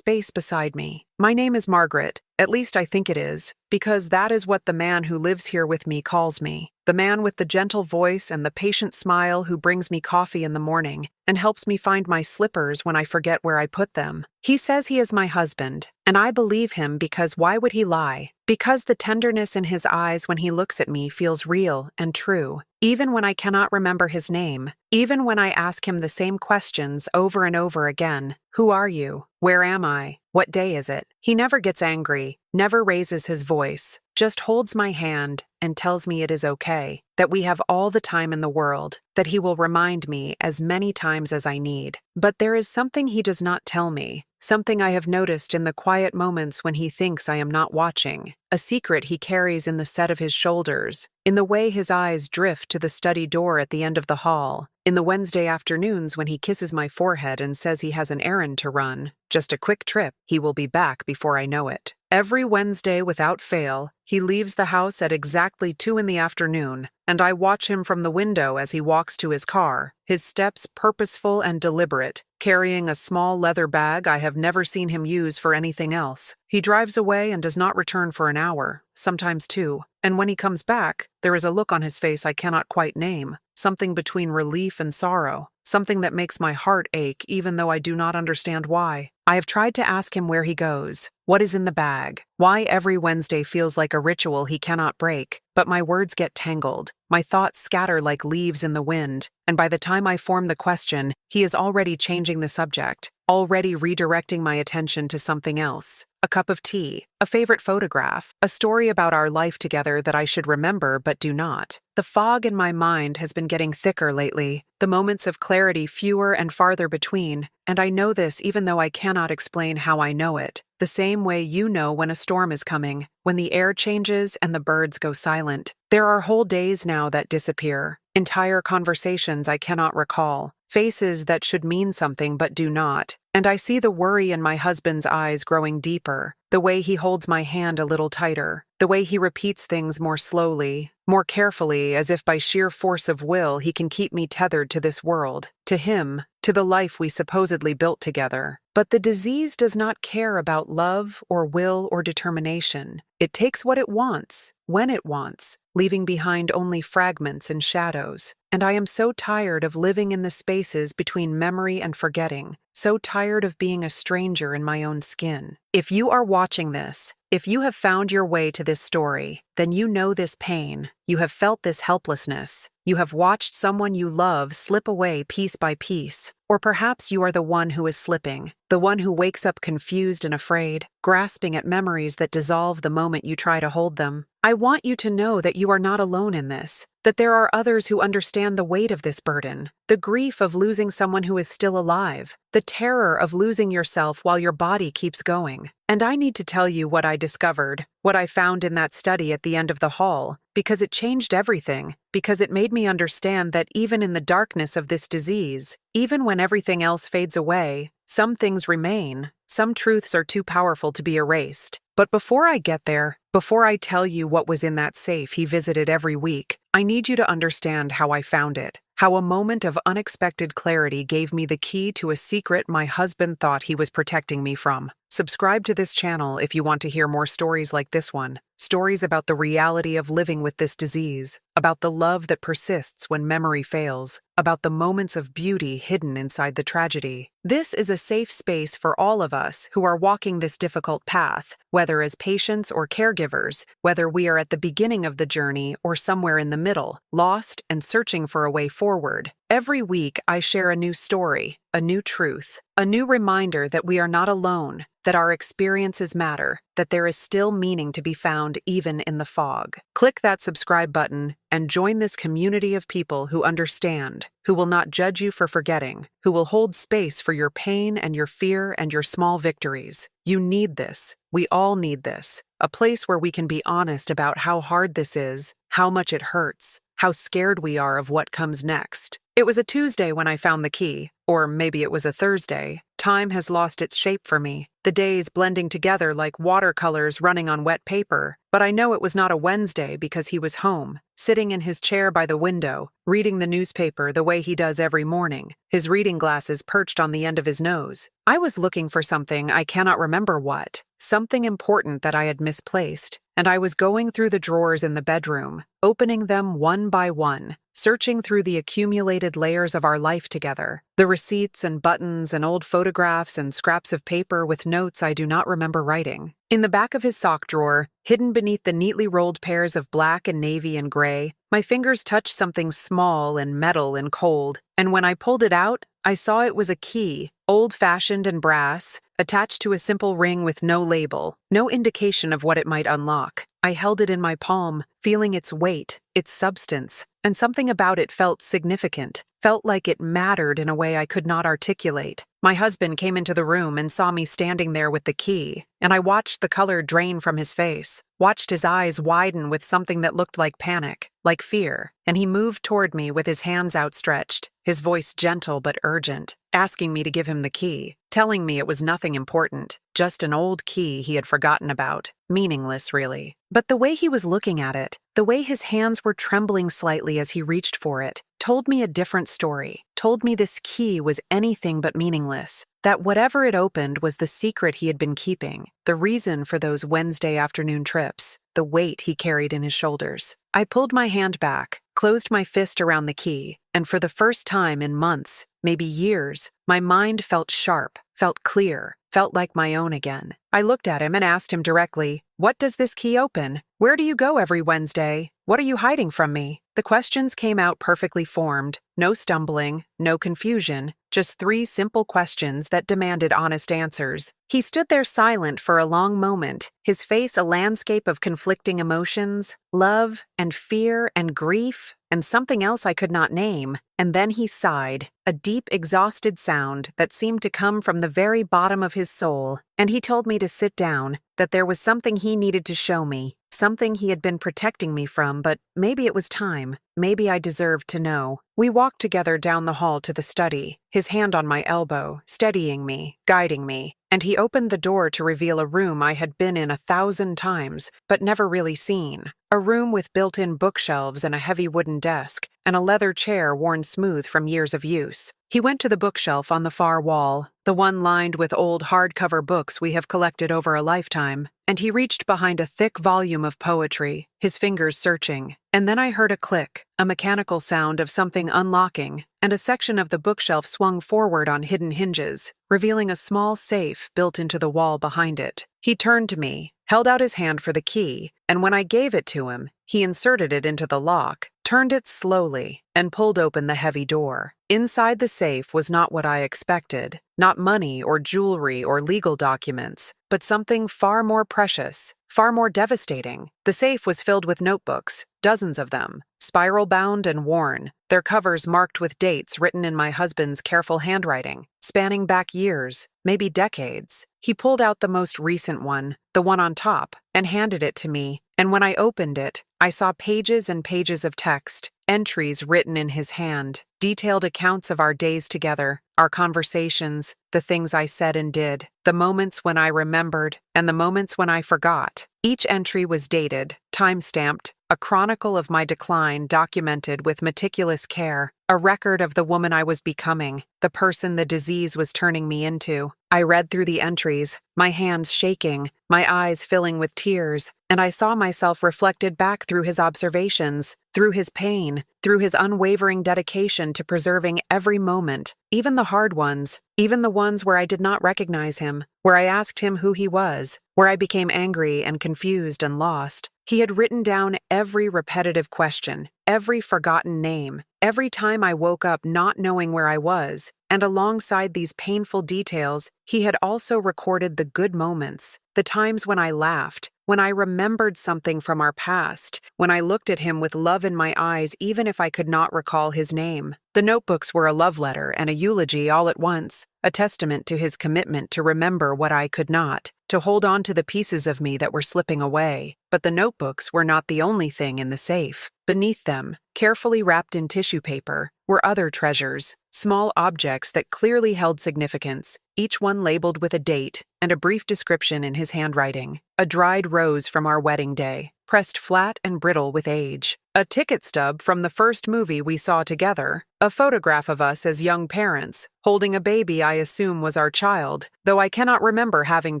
space beside me. My name is Margaret, at least I think it is, because that is what the man who lives here with me calls me. The man with the gentle voice and the patient smile who brings me coffee in the morning and helps me find my slippers when I forget where I put them. He says he is my husband, and I believe him because why would he lie? Because the tenderness in his eyes when he looks at me feels real and true, even when I cannot remember his name, even when I ask him the same questions over and over again. Who are you? Where am I? What day is it? He never gets angry, never raises his voice, just holds my hand and tells me it is okay, that we have all the time in the world, that he will remind me as many times as I need. But there is something he does not tell me, something I have noticed in the quiet moments when he thinks I am not watching, a secret he carries in the set of his shoulders, in the way his eyes drift to the study door at the end of the hall, in the Wednesday afternoons when he kisses my forehead and says he has an errand to run, just a quick trip, he will be back before I know it. Every Wednesday without fail, he leaves the house at exactly 2 in the afternoon, and I watch him from the window as he walks to his car, his steps purposeful and deliberate, carrying a small leather bag I have never seen him use for anything else. He drives away and does not return for an hour, sometimes 2, and when he comes back, there is a look on his face I cannot quite name, something between relief and sorrow, something that makes my heart ache even though I do not understand why. I have tried to ask him where he goes, what is in the bag, why every Wednesday feels like a ritual he cannot break, but my words get tangled, my thoughts scatter like leaves in the wind, and by the time I form the question, he is already changing the subject, already redirecting my attention to something else. A cup of tea, a favorite photograph, a story about our life together that I should remember but do not. The fog in my mind has been getting thicker lately, the moments of clarity fewer and farther between, and I know this even though I cannot explain how I know it. The same way you know when a storm is coming, when the air changes and the birds go silent. There are whole days now that disappear, entire conversations I cannot recall, faces that should mean something but do not, and I see the worry in my husband's eyes growing deeper, the way he holds my hand a little tighter, the way he repeats things more slowly, more carefully, as if by sheer force of will he can keep me tethered to this world, to him, to the life we supposedly built together. But the disease does not care about love or will or determination. It takes what it wants, when it wants, leaving behind only fragments and shadows. And I am so tired of living in the spaces between memory and forgetting, so tired of being a stranger in my own skin. If you are watching this, if you have found your way to this story, then you know this pain, you have felt this helplessness, you have watched someone you love slip away piece by piece, or perhaps you are the one who is slipping, the one who wakes up confused and afraid, grasping at memories that dissolve the moment you try to hold them. I want you to know that you are not alone in this, that there are others who understand the weight of this burden, the grief of losing someone who is still alive, the terror of losing yourself while your body keeps going. And I need to tell you what I discovered, what I found in that study at the end of the hall, because it changed everything, because it made me understand that even in the darkness of this disease, even when everything else fades away, some things remain, some truths are too powerful to be erased. But before I get there, before I tell you what was in that safe he visited every week, I need you to understand how I found it, how a moment of unexpected clarity gave me the key to a secret my husband thought he was protecting me from. Subscribe to this channel if you want to hear more stories like this one, stories about the reality of living with this disease, about the love that persists when memory fails, about the moments of beauty hidden inside the tragedy. This is a safe space for all of us who are walking this difficult path, whether as patients or caregivers, whether we are at the beginning of the journey or somewhere in the middle, lost and searching for a way forward. Every week, I share a new story, a new truth, a new reminder that we are not alone, that our experiences matter, that there is still meaning to be found even in the fog. Click that subscribe button and join this community of people who understand, who will not judge you for forgetting, who will hold space for your pain and your fear and your small victories. You need this. We all need this. A place where we can be honest about how hard this is, how much it hurts, how scared we are of what comes next. It was a Tuesday when I found the key, or maybe it was a Thursday, Time has lost its shape for me, the days blending together like watercolors running on wet paper. But I know it was not a Wednesday because he was home, sitting in his chair by the window, reading the newspaper the way he does every morning, his reading glasses perched on the end of his nose. I was looking for something, I cannot remember what, something important that I had misplaced, and I was going through the drawers in the bedroom, opening them one by one, searching through the accumulated layers of our life together, the receipts and buttons and old photographs and scraps of paper with notes I do not remember writing. In the back of his sock drawer, hidden beneath the neatly rolled pairs of black and navy and gray, my fingers touched something small and metal and cold, and when I pulled it out, I saw it was a key, old-fashioned and brass, attached to a simple ring with no label, no indication of what it might unlock. I held it in my palm, feeling its weight, its substance, and something about it felt significant, felt like it mattered in a way I could not articulate. My husband came into the room and saw me standing there with the key, and I watched the color drain from his face, watched his eyes widen with something that looked like panic, like fear, and he moved toward me with his hands outstretched, his voice gentle but urgent, asking me to give him the key, telling me it was nothing important, just an old key he had forgotten about, meaningless really. But the way he was looking at it, the way his hands were trembling slightly as he reached for it, told me a different story, told me this key was anything but meaningless, that whatever it opened was the secret he had been keeping, the reason for those Wednesday afternoon trips, the weight he carried in his shoulders. I pulled my hand back, closed my fist around the key, and for the first time in months, maybe years, my mind felt sharp, felt clear, felt like my own again. I looked at him and asked him directly, "What does this key open? Where do you go every Wednesday? What are you hiding from me?" The questions came out perfectly formed, no stumbling, no confusion, just 3 simple questions that demanded honest answers. He stood there silent for a long moment, his face a landscape of conflicting emotions, love and fear and grief, and something else I could not name, and then he sighed, a deep, exhausted sound that seemed to come from the very bottom of his soul, and he told me to sit down, that there was something he needed to show me, something he had been protecting me from, but maybe it was time, maybe I deserved to know. We walked together down the hall to the study, his hand on my elbow, steadying me, guiding me, and he opened the door to reveal a room I had been in 1,000 times, but never really seen. A room with built-in bookshelves and a heavy wooden desk, and a leather chair worn smooth from years of use. He went to the bookshelf on the far wall, the one lined with old hardcover books we have collected over a lifetime, and he reached behind a thick volume of poetry, his fingers searching. And then I heard a click, a mechanical sound of something unlocking, and a section of the bookshelf swung forward on hidden hinges, revealing a small safe built into the wall behind it. He turned to me, held out his hand for the key, and when I gave it to him, he inserted it into the lock, turned it slowly, and pulled open the heavy door. Inside the safe was not what I expected, not money or jewelry or legal documents, but something far more precious, far more devastating. The safe was filled with notebooks, dozens of them, spiral-bound and worn, their covers marked with dates written in my husband's careful handwriting, spanning back years, maybe decades. He pulled out the most recent one, the one on top, and handed it to me, and when I opened it, I saw pages and pages of text, entries written in his hand, detailed accounts of our days together, our conversations, the things I said and did, the moments when I remembered, and the moments when I forgot. Each entry was dated, time-stamped, a chronicle of my decline documented with meticulous care, a record of the woman I was becoming, the person the disease was turning me into. I read through the entries, my hands shaking, my eyes filling with tears, and I saw myself reflected back through his observations, through his pain, through his unwavering dedication to preserving every moment, even the hard ones, even the ones where I did not recognize him, where I asked him who he was, where I became angry and confused and lost. He had written down every repetitive question, every forgotten name, every time I woke up not knowing where I was, and alongside these painful details, he had also recorded the good moments, the times when I laughed, when I remembered something from our past, when I looked at him with love in my eyes even if I could not recall his name. The notebooks were a love letter and a eulogy all at once, a testament to his commitment to remember what I could not, to hold on to the pieces of me that were slipping away. But the notebooks were not the only thing in the safe. Beneath them, carefully wrapped in tissue paper, were other treasures, small objects that clearly held significance, each one labeled with a date and a brief description in his handwriting. A dried rose from our wedding day, pressed flat and brittle with age. A ticket stub from the first movie we saw together. A photograph of us as young parents, holding a baby I assume was our child, though I cannot remember having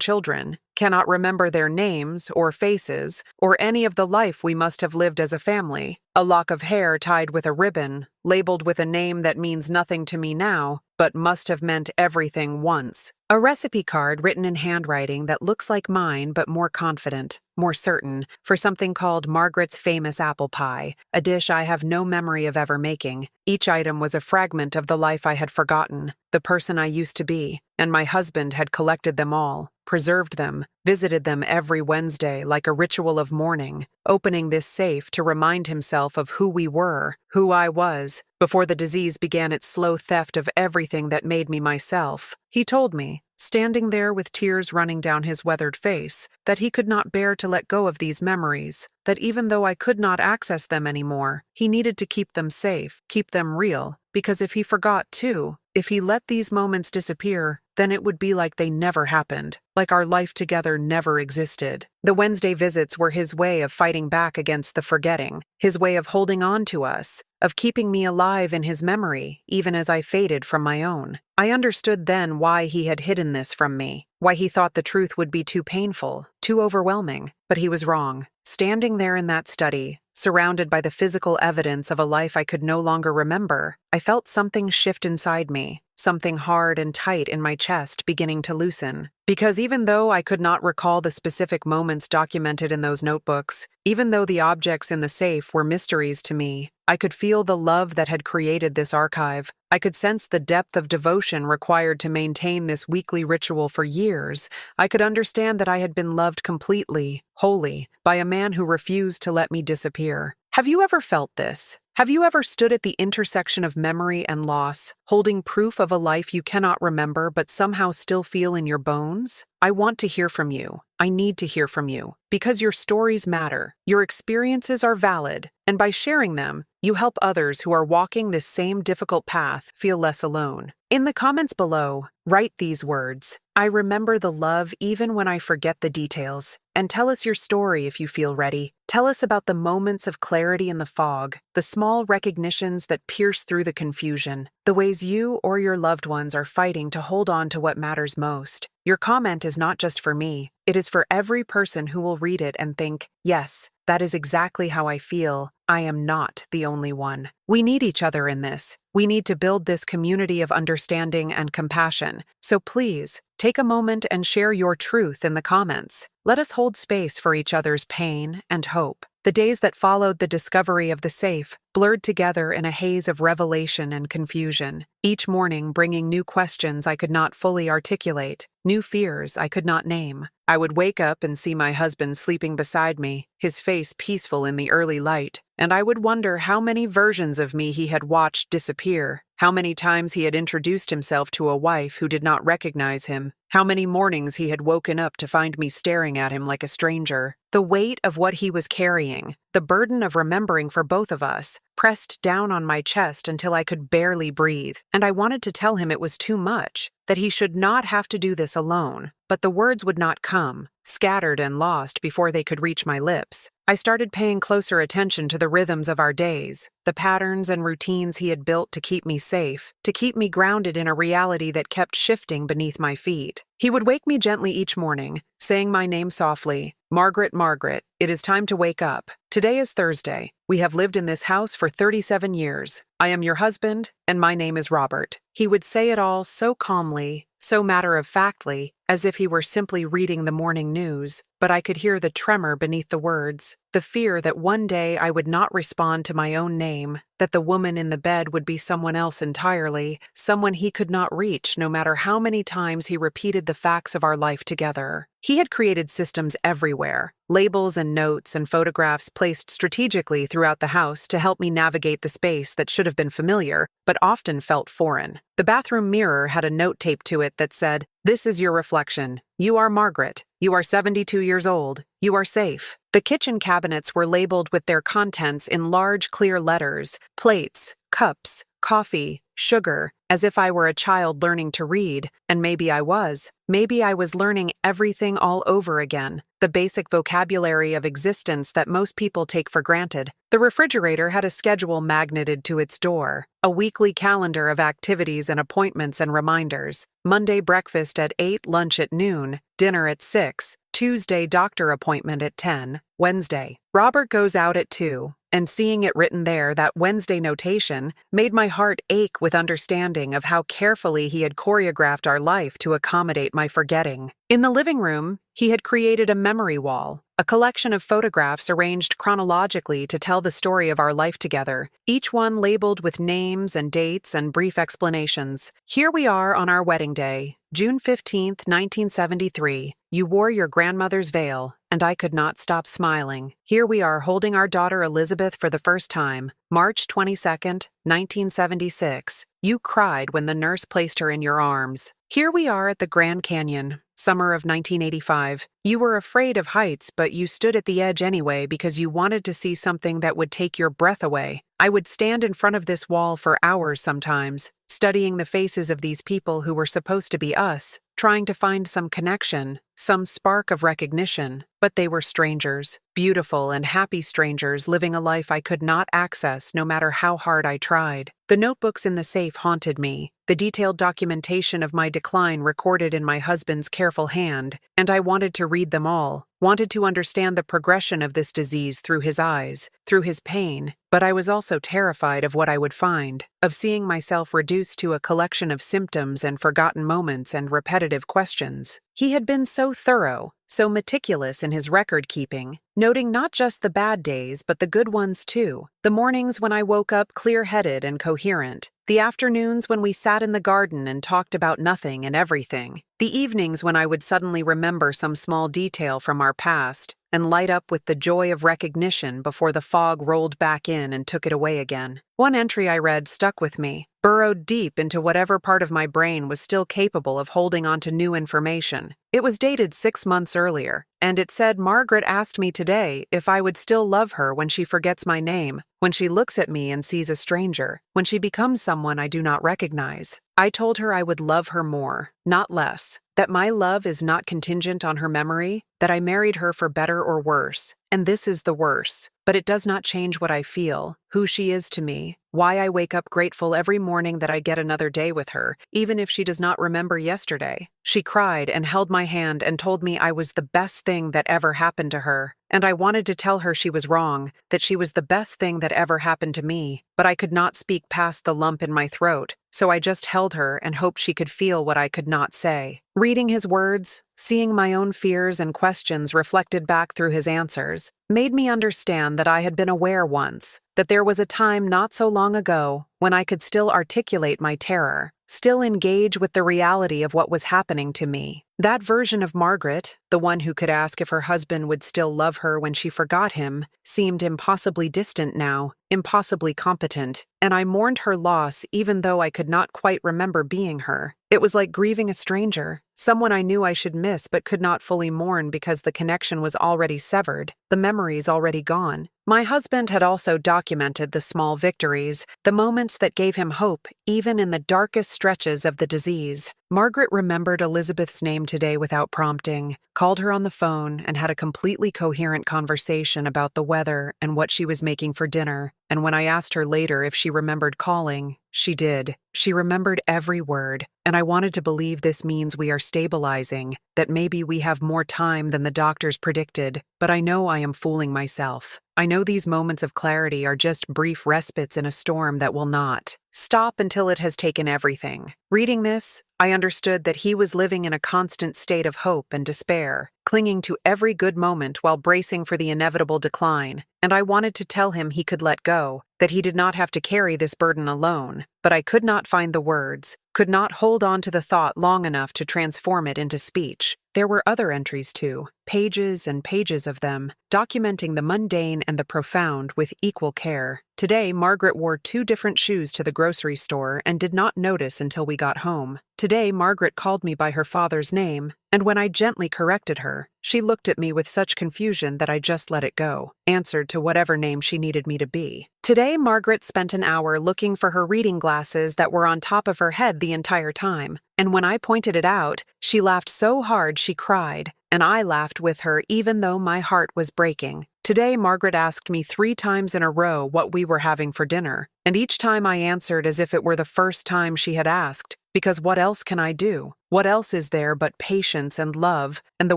children, cannot remember their names or faces, or any of the life we must have lived as a family. A lock of hair tied with a ribbon, labeled with a name that means nothing to me now, but must have meant everything once. A recipe card written in handwriting that looks like mine but more confident, more certain, for something called Margaret's famous apple pie, a dish I have no memory of ever making. Each item was a fragment of the life I had forgotten, the person I used to be, and my husband had collected them all, preserved them, visited them every Wednesday like a ritual of mourning, opening this safe to remind himself of who we were, who I was, before the disease began its slow theft of everything that made me myself. He told me, standing there with tears running down his weathered face, that he could not bear to let go of these memories, that even though I could not access them anymore, he needed to keep them safe, keep them real, because if he forgot too, if he let these moments disappear, then it would be like they never happened, like our life together never existed. The Wednesday visits were his way of fighting back against the forgetting, his way of holding on to us, of keeping me alive in his memory, even as I faded from my own. I understood then why he had hidden this from me, why he thought the truth would be too painful, too overwhelming, but he was wrong. Standing there in that study, surrounded by the physical evidence of a life I could no longer remember, I felt something shift inside me, something hard and tight in my chest beginning to loosen. Because even though I could not recall the specific moments documented in those notebooks, even though the objects in the safe were mysteries to me, I could feel the love that had created this archive. I could sense the depth of devotion required to maintain this weekly ritual for years. I could understand that I had been loved completely, wholly, by a man who refused to let me disappear. Have you ever felt this? Have you ever stood at the intersection of memory and loss, holding proof of a life you cannot remember but somehow still feel in your bones? I want to hear from you. I need to hear from you. Because your stories matter, your experiences are valid, and by sharing them, you help others who are walking this same difficult path feel less alone. In the comments below, write these words: I remember the love even when I forget the details. And tell us your story if you feel ready. Tell us about the moments of clarity in the fog, the small recognitions that pierce through the confusion, the ways you or your loved ones are fighting to hold on to what matters most. Your comment is not just for me, it is for every person who will read it and think, yes, that is exactly how I feel. I am not the only one. We need each other in this. We need to build this community of understanding and compassion. So please, take a moment and share your truth in the comments. Let us hold space for each other's pain and hope. The days that followed the discovery of the safe blurred together in a haze of revelation and confusion, each morning bringing new questions I could not fully articulate, new fears I could not name. I would wake up and see my husband sleeping beside me, his face peaceful in the early light, and I would wonder how many versions of me he had watched disappear, how many times he had introduced himself to a wife who did not recognize him, how many mornings he had woken up to find me staring at him like a stranger. The weight of what he was carrying, the burden of remembering for both of us, pressed down on my chest until I could barely breathe, and I wanted to tell him it was too much, that he should not have to do this alone, but the words would not come, scattered and lost before they could reach my lips. I started paying closer attention to the rhythms of our days, the patterns and routines he had built to keep me safe, to keep me grounded in a reality that kept shifting beneath my feet. He would wake me gently each morning, saying my name softly, Margaret, Margaret, it is time to wake up. Today is Thursday. We have lived in this house for 37 years. I am your husband, and my name is Robert. He would say it all so calmly, so matter-of-factly, as if he were simply reading the morning news, but I could hear the tremor beneath the words, the fear that one day I would not respond to my own name, that the woman in the bed would be someone else entirely, someone he could not reach no matter how many times he repeated the facts of our life together. He had created systems everywhere, labels and notes and photographs placed strategically throughout the house to help me navigate the space that should have been familiar, but often felt foreign. The bathroom mirror had a note taped to it that said, "This is your reflection. You are Margaret. You are 72 years old. You are safe." The kitchen cabinets were labeled with their contents in large, clear letters: plates, cups, coffee, sugar, as if I were a child learning to read, and maybe I was. Maybe I was learning everything all over again, the basic vocabulary of existence that most people take for granted. The refrigerator had a schedule magneted to its door, a weekly calendar of activities and appointments and reminders. Monday breakfast at 8, lunch at noon, dinner at 6, Tuesday doctor appointment at 10, Wednesday. Robert goes out at 2. And seeing it written there, that Wednesday notation, made my heart ache with understanding of how carefully he had choreographed our life to accommodate my forgetting. In the living room, he had created a memory wall, a collection of photographs arranged chronologically to tell the story of our life together, each one labeled with names and dates and brief explanations. Here we are on our wedding day, June 15th, 1973. You wore your grandmother's veil, and I could not stop smiling. Here we are holding our daughter Elizabeth for the first time, March 22nd, 1976. You cried when the nurse placed her in your arms. Here we are at the Grand Canyon, summer of 1985. You were afraid of heights, but you stood at the edge anyway because you wanted to see something that would take your breath away. I would stand in front of this wall for hours sometimes, studying the faces of these people who were supposed to be us, trying to find some connection, some spark of recognition. But they were strangers, beautiful and happy strangers living a life I could not access no matter how hard I tried. The notebooks in the safe haunted me, the detailed documentation of my decline recorded in my husband's careful hand, and I wanted to read them all, wanted to understand the progression of this disease through his eyes, through his pain, but I was also terrified of what I would find, of seeing myself reduced to a collection of symptoms and forgotten moments and repetitive questions. He had been so thorough, so meticulous in his record-keeping, noting not just the bad days but the good ones too, the mornings when I woke up clear-headed and coherent, the afternoons when we sat in the garden and talked about nothing and everything, the evenings when I would suddenly remember some small detail from our past and light up with the joy of recognition before the fog rolled back in and took it away again. One entry I read stuck with me, burrowed deep into whatever part of my brain was still capable of holding on to new information. It was dated 6 months earlier, and it said Margaret asked me today if I would still love her when she forgets my name, when she looks at me and sees a stranger, when she becomes someone I do not recognize. I told her I would love her more, not less, that my love is not contingent on her memory, that I married her for better or worse, and this is the worse, but it does not change what I feel, who she is to me, why I wake up grateful every morning that I get another day with her, even if she does not remember yesterday. She cried and held my hand and told me I was the best thing that ever happened to her, and I wanted to tell her she was wrong, that she was the best thing that ever happened to me, but I could not speak past the lump in my throat, so I just held her and hoped she could feel what I could not say. Reading his words, seeing my own fears and questions reflected back through his answers, made me understand that I had been aware once, that there was a time not so long ago when I could still articulate my terror, still engage with the reality of what was happening to me. That version of Margaret, the one who could ask if her husband would still love her when she forgot him, seemed impossibly distant now, impossibly competent, and I mourned her loss even though I could not quite remember being her. It was like grieving a stranger, someone I knew I should miss but could not fully mourn because the connection was already severed, the memories already gone. My husband had also documented the small victories, the moments that gave him hope, even in the darkest stretches of the disease. Margaret remembered Elizabeth's name today without prompting, called her on the phone, and had a completely coherent conversation about the weather and what she was making for dinner. And when I asked her later if she remembered calling, she did. She remembered every word, and I wanted to believe this means we are stabilizing, that maybe we have more time than the doctors predicted, but I know I am fooling myself. I know these moments of clarity are just brief respites in a storm that will not stop until it has taken everything. Reading this, I understood that he was living in a constant state of hope and despair, clinging to every good moment while bracing for the inevitable decline, and I wanted to tell him he could let go, that he did not have to carry this burden alone, but I could not find the words, could not hold on to the thought long enough to transform it into speech. There were other entries too, pages and pages of them, documenting the mundane and the profound with equal care. Today, Margaret wore 2 different shoes to the grocery store and did not notice until we got home. Today, Margaret called me by her father's name, and when I gently corrected her, she looked at me with such confusion that I just let it go, answered to whatever name she needed me to be. Today, Margaret spent an hour looking for her reading glasses that were on top of her head the entire time, and when I pointed it out, she laughed so hard she cried, and I laughed with her even though my heart was breaking. Today, Margaret asked me 3 times in a row what we were having for dinner, and each time I answered as if it were the first time she had asked, because what else can I do? What else is there but patience and love and the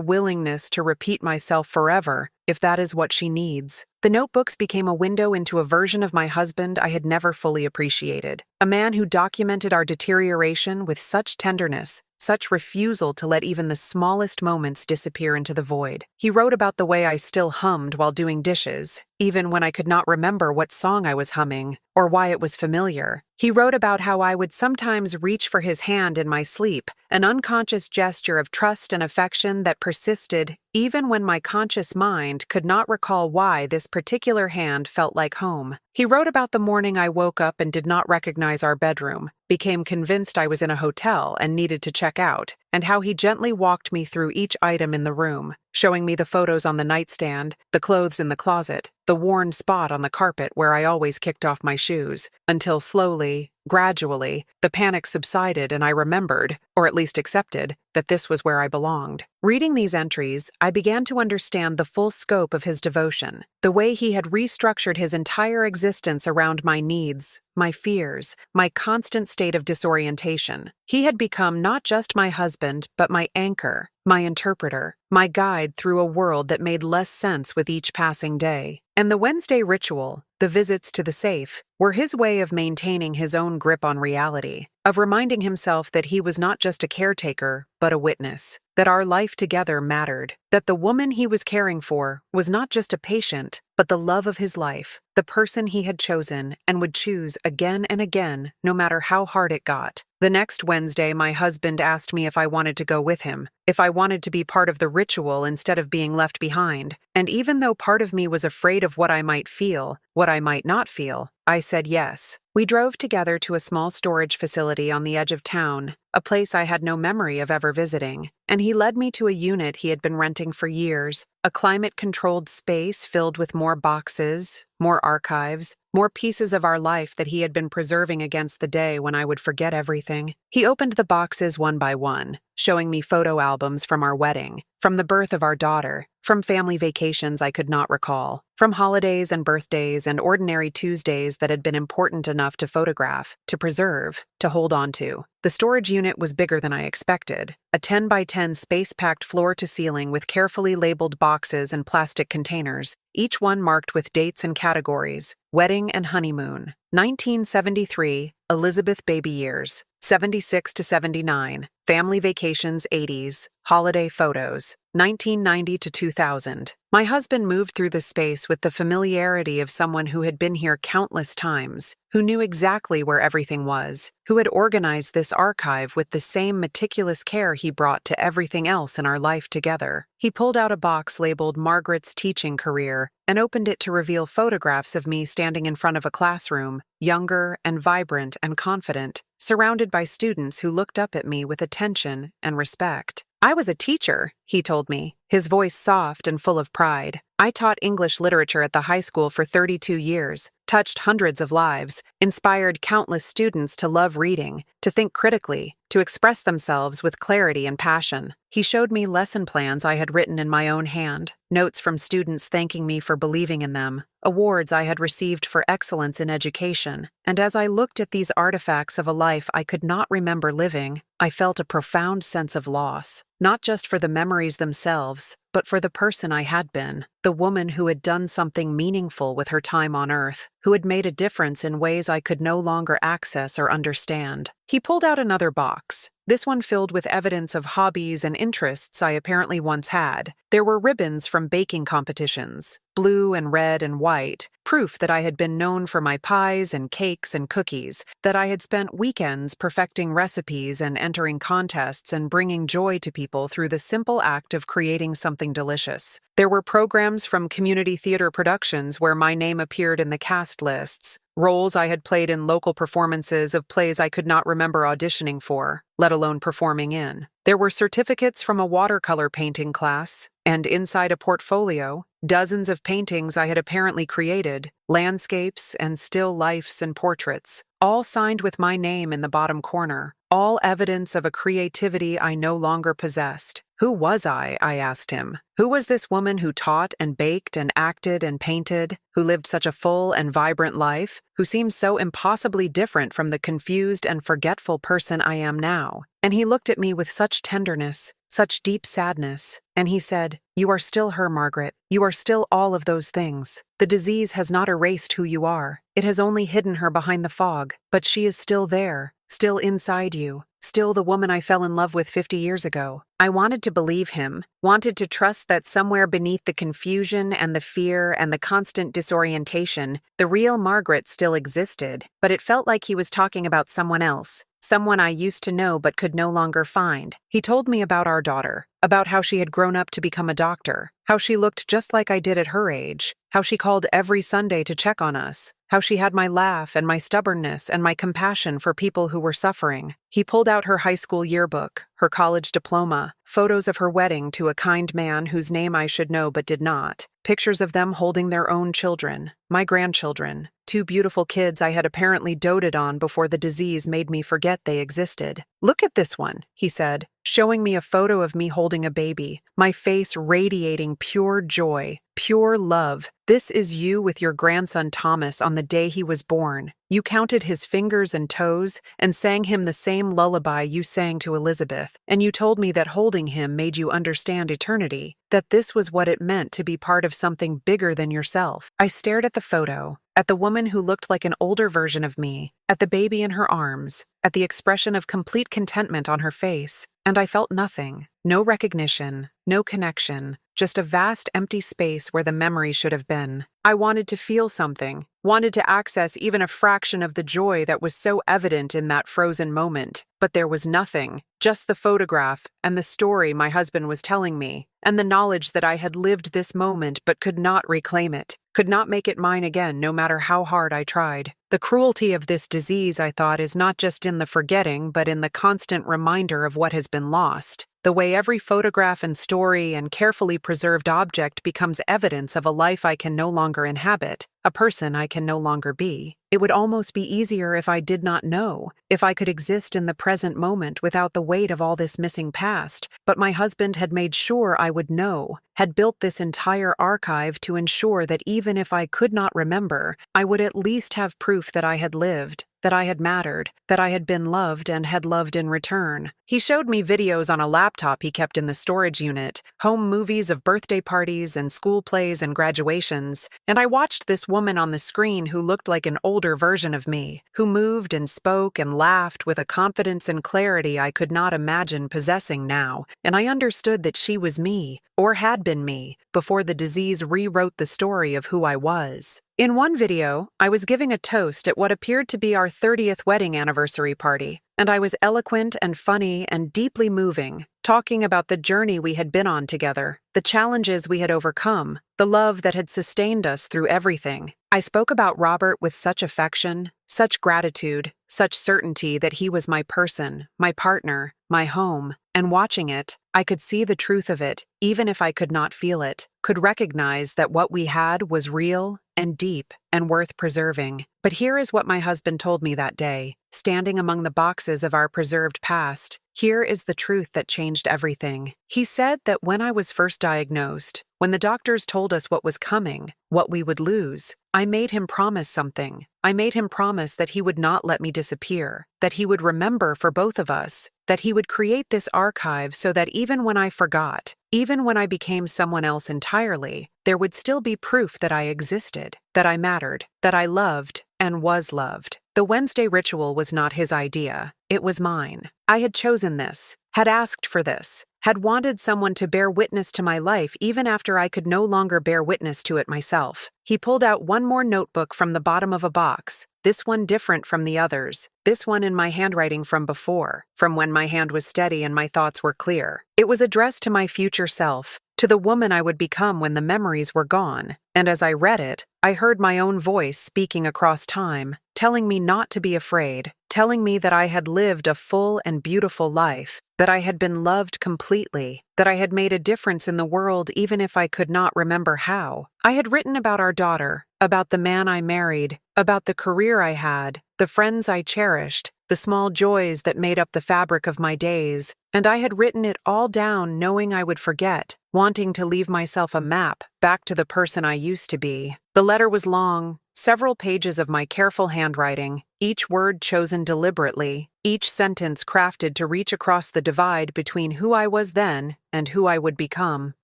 willingness to repeat myself forever, if that is what she needs? The notebooks became a window into a version of my husband I had never fully appreciated, a man who documented our deterioration with such tenderness, such refusal to let even the smallest moments disappear into the void. He wrote about the way I still hummed while doing dishes, even when I could not remember what song I was humming or why it was familiar. He wrote about how I would sometimes reach for his hand in my sleep, an unconscious gesture of trust and affection that persisted even when my conscious mind could not recall why this particular hand felt like home. He wrote about the morning I woke up and did not recognize our bedroom, became convinced I was in a hotel and needed to check out, and how he gently walked me through each item in the room, showing me the photos on the nightstand, the clothes in the closet, the worn spot on the carpet where I always kicked off my shoes, until slowly, gradually, the panic subsided and I remembered, or at least accepted, that this was where I belonged. Reading these entries, I began to understand the full scope of his devotion, the way he had restructured his entire existence around my needs, my fears, my constant state of disorientation. He had become not just my husband, but my anchor, my interpreter, my guide through a world that made less sense with each passing day. And the Wednesday ritual, the visits to the safe, were his way of maintaining his own grip on reality, of reminding himself that he was not just a caretaker, but a witness, that our life together mattered, that the woman he was caring for was not just a patient, but the love of his life, the person he had chosen and would choose again and again, no matter how hard it got. The next Wednesday, my husband asked me if I wanted to go with him, if I wanted to be part of the ritual instead of being left behind, and even though part of me was afraid of what I might feel, what I might not feel, I said yes. We drove together to a small storage facility on the edge of town, a place I had no memory of ever visiting, and he led me to a unit he had been renting for years, a climate-controlled space filled with more boxes, more archives, more pieces of our life that he had been preserving against the day when I would forget everything. He opened the boxes one by one, showing me photo albums from our wedding, from the birth of our daughter, from family vacations I could not recall, from holidays and birthdays and ordinary Tuesdays that had been important enough to photograph, to preserve, to hold on to. The storage unit was bigger than I expected, a 10 by 10 space-packed floor to ceiling with carefully labeled boxes and plastic containers, each one marked with dates and categories: wedding and honeymoon, 1973, Elizabeth baby years, 76 to 79, family vacations 80s, holiday photos, 1990 to 2000. My husband moved through the space with the familiarity of someone who had been here countless times, who knew exactly where everything was, who had organized this archive with the same meticulous care he brought to everything else in our life together. He pulled out a box labeled Margaret's Teaching Career and opened it to reveal photographs of me standing in front of a classroom, younger and vibrant and confident, surrounded by students who looked up at me with attention and respect. I was a teacher, he told me, his voice soft and full of pride. I taught English literature at the high school for 32 years, touched hundreds of lives, inspired countless students to love reading, to think critically, to express themselves with clarity and passion. He showed me lesson plans I had written in my own hand, notes from students thanking me for believing in them, awards I had received for excellence in education, and as I looked at these artifacts of a life I could not remember living, I felt a profound sense of loss, not just for the memories themselves, but for the person I had been, the woman who had done something meaningful with her time on Earth, who had made a difference in ways I could no longer access or understand. He pulled out another box, this one filled with evidence of hobbies and interests I apparently once had. There were ribbons from baking competitions, blue and red and white, proof that I had been known for my pies and cakes and cookies, that I had spent weekends perfecting recipes and entering contests and bringing joy to people through the simple act of creating something delicious. There were programs from community theater productions where my name appeared in the cast lists, roles I had played in local performances of plays I could not remember auditioning for, let alone performing in. There were certificates from a watercolor painting class, and inside a portfolio, dozens of paintings I had apparently created, landscapes and still lifes and portraits, all signed with my name in the bottom corner, all evidence of a creativity I no longer possessed. Who was I asked him. Who was this woman who taught and baked and acted and painted, who lived such a full and vibrant life, who seemed so impossibly different from the confused and forgetful person I am now? And he looked at me with such tenderness, such deep sadness, and he said, "You are still her, Margaret. You are still all of those things. The disease has not erased who you are. It has only hidden her behind the fog, but she is still there, still inside you. Still the woman I fell in love with 50 years ago." I wanted to believe him, wanted to trust that somewhere beneath the confusion and the fear and the constant disorientation, the real Margaret still existed, but it felt like he was talking about someone else, someone I used to know but could no longer find. He told me about our daughter, about how she had grown up to become a doctor, how she looked just like I did at her age, how she called every Sunday to check on us, how she had my laugh and my stubbornness and my compassion for people who were suffering. He pulled out her high school yearbook, her college diploma, photos of her wedding to a kind man whose name I should know but did not, pictures of them holding their own children, my grandchildren, two beautiful kids I had apparently doted on before the disease made me forget they existed. "Look at this one," he said, showing me a photo of me holding a baby, my face radiating pure joy, pure love. "This is you with your grandson Thomas on the day he was born. You counted his fingers and toes and sang him the same lullaby you sang to Elizabeth, and you told me that holding him made you understand eternity, that this was what it meant to be part of something bigger than yourself." I stared at the photo, at the woman who looked like an older version of me, at the baby in her arms, at the expression of complete contentment on her face, and I felt nothing, no recognition, no connection, just a vast empty space where the memory should have been. I wanted to feel something, wanted to access even a fraction of the joy that was so evident in that frozen moment, but there was nothing, just the photograph and the story my husband was telling me, and the knowledge that I had lived this moment but could not reclaim it, could not make it mine again no matter how hard I tried. The cruelty of this disease, I thought, is not just in the forgetting but in the constant reminder of what has been lost. The way every photograph and story and carefully preserved object becomes evidence of a life I can no longer inhabit, a person I can no longer be. It would almost be easier if I did not know, if I could exist in the present moment without the weight of all this missing past, but my husband had made sure I would know, had built this entire archive to ensure that even if I could not remember, I would at least have proof that I had lived, that I had mattered, that I had been loved and had loved in return. He showed me videos on a laptop he kept in the storage unit, home movies of birthday parties and school plays and graduations, and I watched this woman on the screen who looked like an older version of me, who moved and spoke and laughed with a confidence and clarity I could not imagine possessing now, and I understood that she was me, or had been me, before the disease rewrote the story of who I was. In one video, I was giving a toast at what appeared to be our 30th wedding anniversary party, and I was eloquent and funny and deeply moving, talking about the journey we had been on together, the challenges we had overcome, the love that had sustained us through everything. I spoke about Robert with such affection, such gratitude, such certainty that he was my person, my partner, my home, and watching it, I could see the truth of it, even if I could not feel it, could recognize that what we had was real and deep and worth preserving. But here is what my husband told me that day, standing among the boxes of our preserved past. Here is the truth that changed everything. He said that when I was first diagnosed, when the doctors told us what was coming, what we would lose, I made him promise something. I made him promise that he would not let me disappear, that he would remember for both of us, that he would create this archive so that even when I forgot, even when I became someone else entirely, there would still be proof that I existed, that I mattered, that I loved and was loved. The Wednesday ritual was not his idea. It was mine. I had chosen this, had asked for this, had wanted someone to bear witness to my life even after I could no longer bear witness to it myself. He pulled out one more notebook from the bottom of a box, this one different from the others, this one in my handwriting from before, from when my hand was steady and my thoughts were clear. It was addressed to my future self, to the woman I would become when the memories were gone, and as I read it, I heard my own voice speaking across time, telling me not to be afraid, telling me that I had lived a full and beautiful life, that I had been loved completely, that I had made a difference in the world even if I could not remember how. I had written about our daughter, about the man I married, about the career I had, the friends I cherished, the small joys that made up the fabric of my days, and I had written it all down knowing I would forget, wanting to leave myself a map back to the person I used to be. The letter was long, several pages of my careful handwriting, each word chosen deliberately, each sentence crafted to reach across the divide between who I was then and who I would become.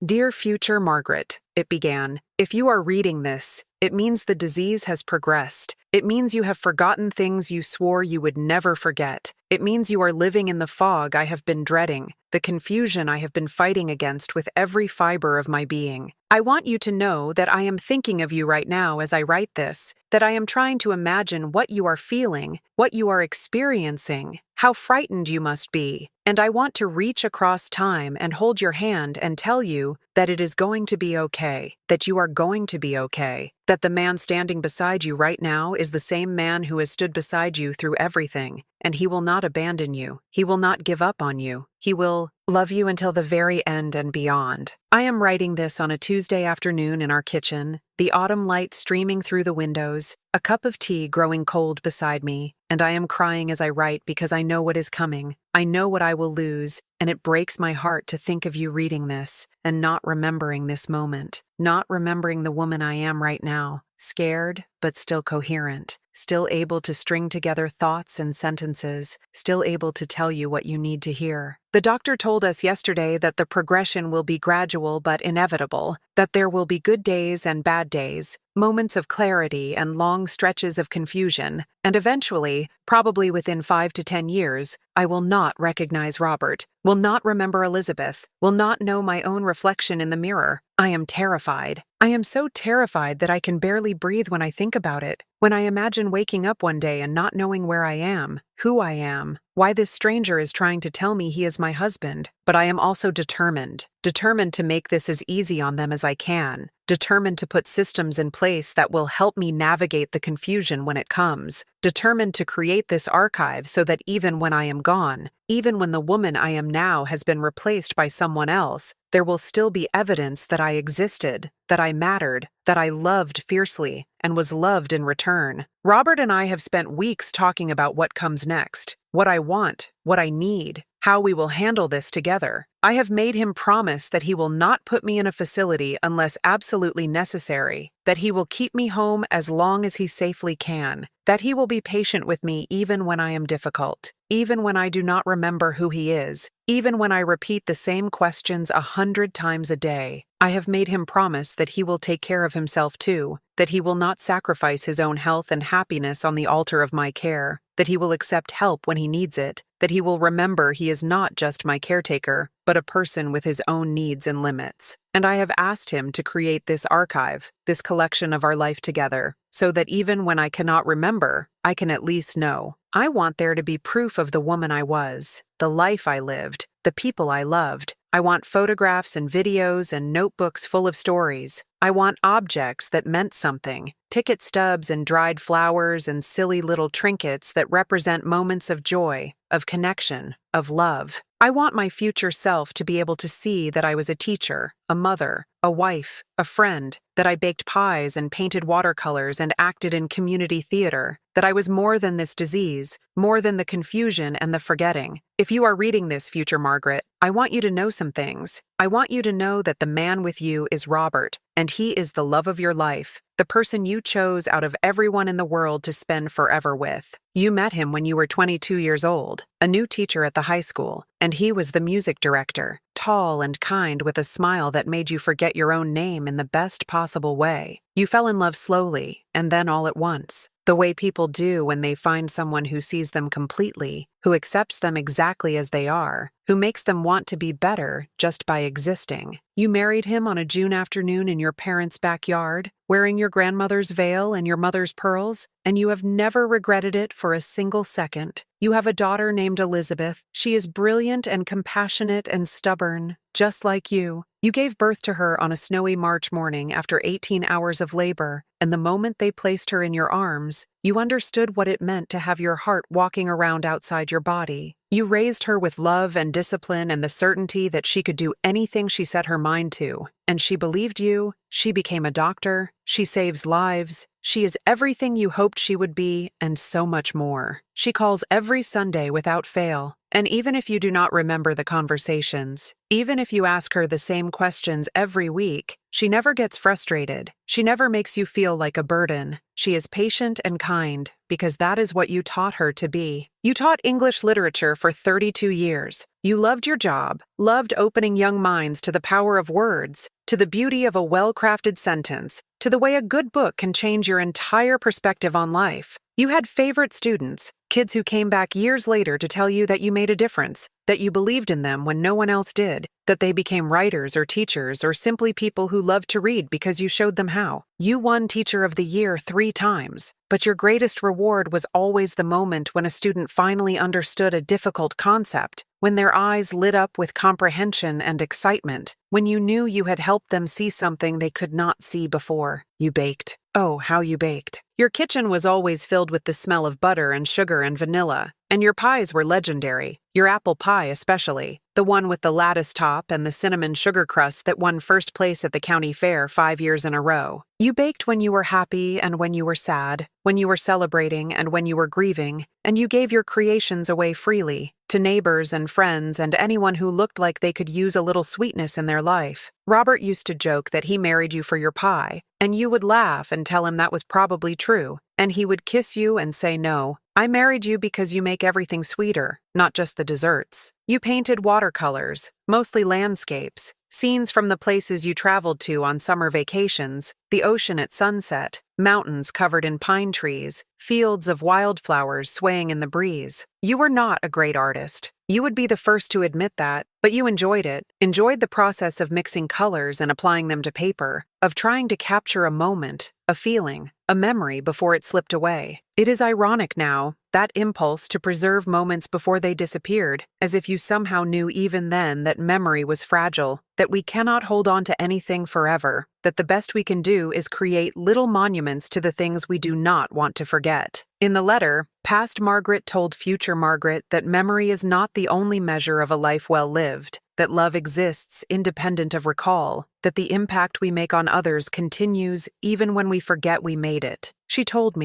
Dear future Margaret, it began, if you are reading this, it means the disease has progressed. It means you have forgotten things you swore you would never forget. It means you are living in the fog I have been dreading, the confusion I have been fighting against with every fiber of my being. I want you to know that I am thinking of you right now as I write this, that I am trying to imagine what you are feeling, what you are experiencing, how frightened you must be, and I want to reach across time and hold your hand and tell you that it is going to be okay, that you are going to be okay, that the man standing beside you right now is the same man who has stood beside you through everything, and he will not abandon you. He will not give up on you. He will love you until the very end and beyond. I am writing this on a Tuesday afternoon in our kitchen, the autumn light streaming through the windows, a cup of tea growing cold beside me, and I am crying as I write because I know what is coming. I know what I will lose, and it breaks my heart to think of you reading this and not remembering this moment, not remembering the woman I am right now, scared but still coherent, still able to string together thoughts and sentences, still able to tell you what you need to hear. The doctor told us yesterday that the progression will be gradual but inevitable, that there will be good days and bad days, moments of clarity and long stretches of confusion, and eventually, probably within 5 to 10 years, I will not recognize Robert, will not remember Elizabeth, will not know my own reflection in the mirror. I am terrified. I am so terrified that I can barely breathe when I think about it, when I imagine waking up one day and not knowing where I am, who I am, why this stranger is trying to tell me he is my husband. But I am also determined to make this as easy on them as I can, determined to put systems in place that will help me navigate the confusion when it comes, determined to create this archive so that even when I am gone, even when the woman I am now has been replaced by someone else, there will still be evidence that I existed, that I mattered, that I loved fiercely, and was loved in return. Robert and I have spent weeks talking about what comes next, what I want, what I need, how we will handle this together. I have made him promise that he will not put me in a facility unless absolutely necessary, that he will keep me home as long as he safely can, that he will be patient with me even when I am difficult, even when I do not remember who he is, even when I repeat the same questions 100 times a day. I have made him promise that he will take care of himself too, that he will not sacrifice his own health and happiness on the altar of my care, that he will accept help when he needs it, that he will remember he is not just my caretaker, but a person with his own needs and limits. And I have asked him to create this archive, this collection of our life together, so that even when I cannot remember, I can at least know. I want there to be proof of the woman I was, the life I lived, the people I loved. I want photographs and videos and notebooks full of stories. I want objects that meant something, ticket stubs and dried flowers and silly little trinkets that represent moments of joy, of connection, of love. I want my future self to be able to see that I was a teacher, a mother, a wife, a friend, that I baked pies and painted watercolors and acted in community theater, that I was more than this disease, more than the confusion and the forgetting. If you are reading this, future Margaret, I want you to know some things. I want you to know that the man with you is Robert, and he is the love of your life, the person you chose out of everyone in the world to spend forever with. You met him when you were 22 years old, a new teacher at the high school, and he was the music director, tall and kind with a smile that made you forget your own name in the best possible way. You fell in love slowly, and then all at once, the way people do when they find someone who sees them completely, who accepts them exactly as they are, who makes them want to be better just by existing. You married him on a June afternoon in your parents' backyard, wearing your grandmother's veil and your mother's pearls, and you have never regretted it for a single second. You have a daughter named Elizabeth. She is brilliant and compassionate and stubborn, just like you. You gave birth to her on a snowy March morning after 18 hours of labor, and the moment they placed her in your arms, you understood what it meant to have your heart walking around outside your body. You raised her with love and discipline and the certainty that she could do anything she set her mind to. And she believed you, she became a doctor, she saves lives, she is everything you hoped she would be, and so much more. She calls every Sunday without fail. And even if you do not remember the conversations, even if you ask her the same questions every week, she never gets frustrated. She never makes you feel like a burden. She is patient and kind, because that is what you taught her to be. You taught English literature for 32 years. You loved your job, loved opening young minds to the power of words, to the beauty of a well-crafted sentence, to the way a good book can change your entire perspective on life. You had favorite students, kids who came back years later to tell you that you made a difference, that you believed in them when no one else did, that they became writers or teachers or simply people who loved to read because you showed them how. You won Teacher of the Year 3 times, but your greatest reward was always the moment when a student finally understood a difficult concept, when their eyes lit up with comprehension and excitement, when you knew you had helped them see something they could not see before. You baked. Oh, how you baked. Your kitchen was always filled with the smell of butter and sugar and vanilla, and your pies were legendary, your apple pie especially, the one with the lattice top and the cinnamon sugar crust that won first place at the county fair 5 years in a row. You baked when you were happy and when you were sad, when you were celebrating and when you were grieving, and you gave your creations away freely, to neighbors and friends and anyone who looked like they could use a little sweetness in their life. Robert used to joke that he married you for your pie, and you would laugh and tell him that was probably true, and he would kiss you and say no. I married you because you make everything sweeter, not just the desserts. You painted watercolors, mostly landscapes, scenes from the places you traveled to on summer vacations, the ocean at sunset, mountains covered in pine trees, fields of wildflowers swaying in the breeze. You were not a great artist. You would be the first to admit that, but you enjoyed it, enjoyed the process of mixing colors and applying them to paper, of trying to capture a moment, a feeling, a memory before it slipped away. It is ironic now, that impulse to preserve moments before they disappeared, as if you somehow knew even then that memory was fragile, that we cannot hold on to anything forever, that the best we can do is create little monuments to the things we do not want to forget. In the letter, past Margaret told future Margaret that memory is not the only measure of a life well lived, that love exists independent of recall, that the impact we make on others continues even when we forget we made it. She told